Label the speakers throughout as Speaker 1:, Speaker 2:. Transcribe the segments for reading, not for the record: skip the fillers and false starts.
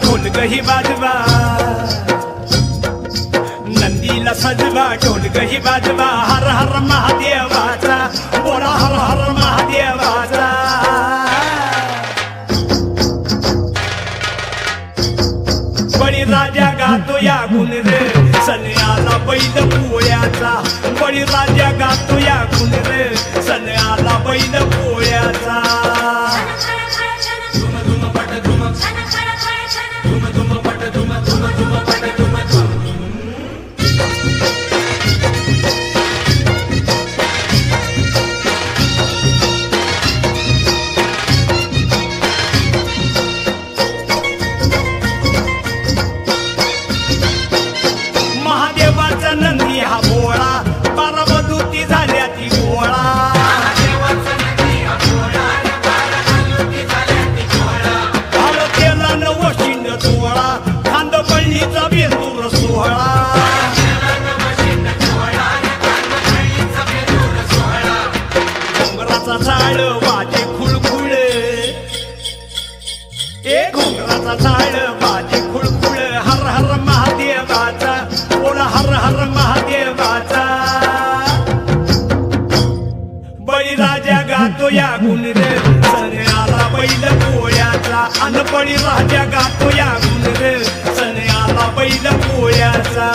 Speaker 1: ढोल गही वाजवा, नंदीला सजवा ढोल गही वाजवा, हर हर महादेवाचा बोला हर हर महादेवाचा। बळीराजा गातो या गुण रे, सण आला बैल पोळ्याचा, बळीराजा गातो या गुण रे, सण आला बैल पोळ्याचा। महादेवाचा नंदी हा भोळा, बारामधूती झाल्या ती गोळा, केला नवशिंड सोहळा, खांदपळणीचा बेंदूर सोहळा, घोंगराचा झाड वाजे खुळखुळ, ए घोंगराचा झाड वाजे खुळखुळ, हर हर महादेवाचा बोला हर हर महादेवाचा। बळीराजा गातो या गुण रे, सण आला बैल पोळ्याचा, अन बळीराजा गातो या गुण रे, सण आला बैल पोळ्याचा।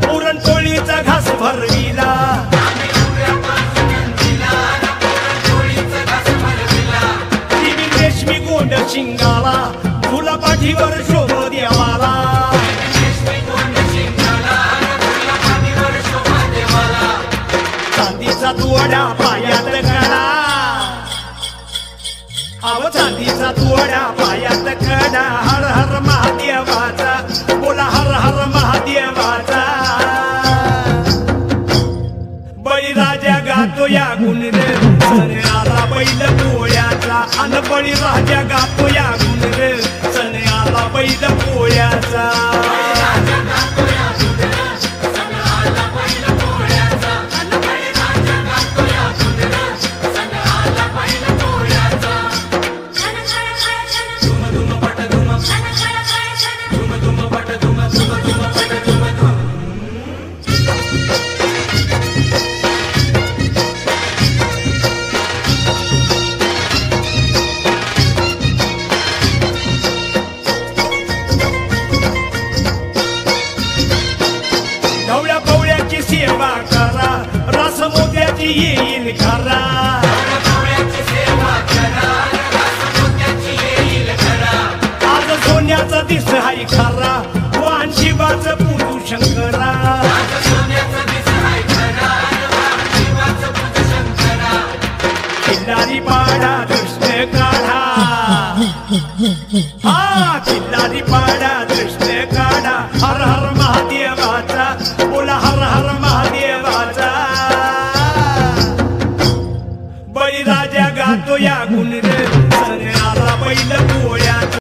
Speaker 1: पुरणपोळीचा घास भरविला, रेशमी गोंड शिंगाला, तुला पाठीवर शोभ देवाला, चांदीचा तुवडा पायात कडा, अव चांदीचा तुवडा पायात कडा, हर हर महादेवाचा बोला हर हर महादेवाचा। बळीराजा गातो या गुण रे, सण आला बैल पोळ्याचा, अन बळीराजा गातो या गुण रे, सण आला बैल पोळ्याचा। सेवा करा, रस मोत्याची येईल खरा, आज सोन्याचा दिस हाय खरा, वाहन शिवाचं पूजू शंकरा, खिल्लारी पाडा कृष्ण काढा, हा खिल्लारी पाडा कृष्ण काढा, हर हर महादेवाचा बोला